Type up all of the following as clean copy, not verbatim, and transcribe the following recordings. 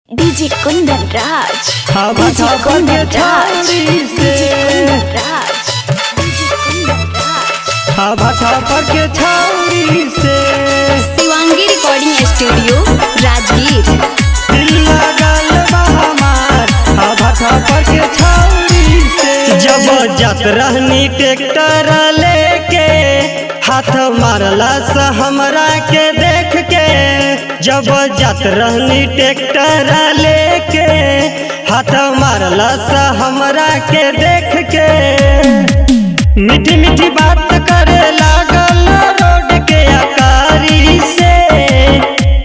DJ Kundan Raj, DJ Kundan Raj, DJ Kundan Raj, DJ Kundan Raj. भाषा पर के छाउरी से शिवांगी रिकॉर्डिंग स्टूडियो राजगीर। दिल लगल बा हमार भाषा पर के छाउरी से। जब जात रहनी ट्रैक्टर लेके हाथ मारला सा हमरा के देख के। जब जात रहनी ट्रैक्टर लेके हाथ मारला सा हमरा के देख के। मीठी मीठी बात करे लागल रोड के अकारी से।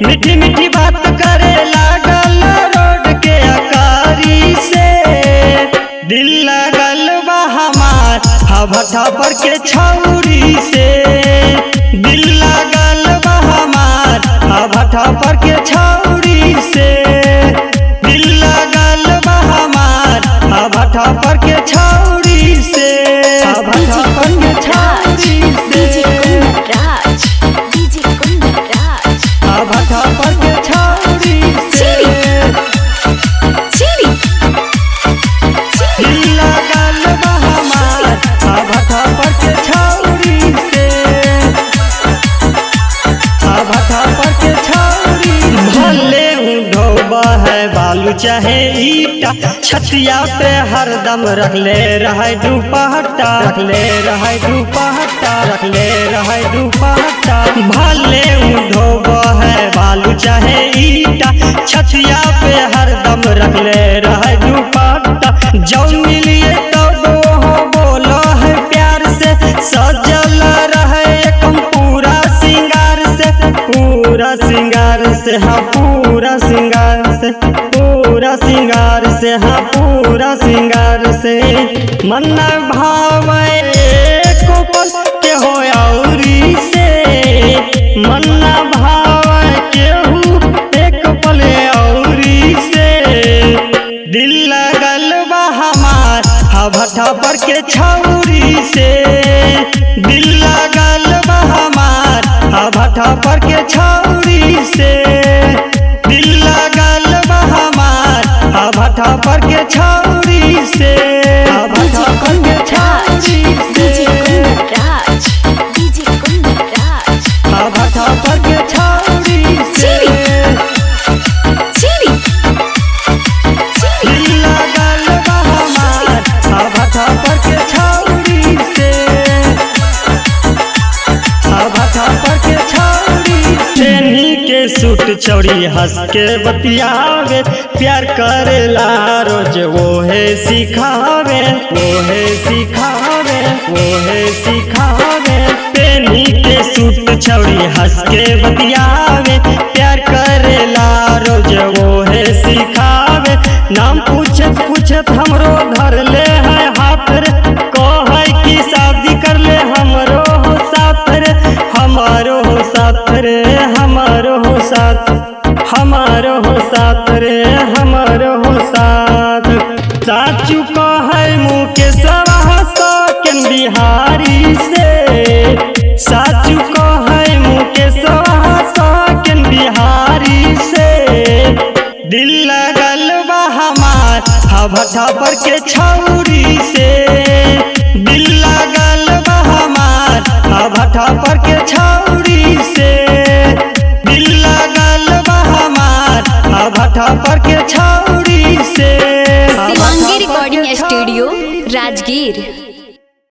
मीठी मीठी बात करे लागल रोड के अकारी से। दिल लगल बा हमार भट्ठा पर के छौरी से। दिल लगल बा हमार भट्ठा पर के छौरी से। दिल लगल बा हमार भट्ठा पर के छौरी से। DJ Kundan Raj, DJ Kundan Raj, DJ Kundan Raj. भट्ठा पर के छौरी से। चिरी दिल लगल बा हमार भट्ठा पर के छौरी से। भट्ठा पर के छौरी भले ढोबा है बालू चाहे ईटा। छतिया पे हरदम रखले रहे दुपट्टा। रखले रहे दुपट्टा। रखले रहे दुपट्टा। भले ढोबा है बालू चाहे ईटा। छतिया पे हरदम रखले रहे दुपट्टा। जब मिलिए तब हो बोलो है प्यार से। सजल रहे एकम पूरा सिंगार से। पूरा सिंगार से हाँ पूरा सिंगार से। पूरा सिंगार से हाँ पूरा सिंगार से। मन भावे को पल के हो औरी से। मन भावे केहू एक पल औरी से। दिल लगल बा हमार भट्ठा पर के छौरी से। दिल लगल बा हमार भट्ठा पर के छौरी से। दिल लगल बा हमार भट्ठा पर के छौरी से। DJ Kundan Raj, DJ Kundan Raj, DJ Kundan Raj. भट्ठा पर के छौरी से। चिरी दिल लगल बा हमार भट्ठा पर के छौरी से। भट्ठा पर के छौरी सेनी के सूट चौड़ी हंस के बतियावे। प्यार करेला रोज वोहे सिखावे। वोहे सिखावे। वोहे सिखावे। सेनी के सूट चौड़ी हंस के बतियावे। प्यार करेला रोज वोहे सिखावे। नाम पूछत पूछत हमरो धर ले है हाथ रे। कहे की शादी कर ले हमरो हो साथ रे। हमारो हो साथ रे। हमारो हो साथ। हमारो हो साथ रे। हमारो हो साथ। साचू कहे मुकेश सौकेन बिहारी से। साचू कहे मुकेश सौकेन बिहारी से। दिल लगल बा हमार भट्ठा पर के छौरी से। दिल लगल बा हमार भट्ठा पर के छौरी से। दिल लगल बा हमार भट्ठा पर के छौरी से। Shivangi recording studio Rajgir.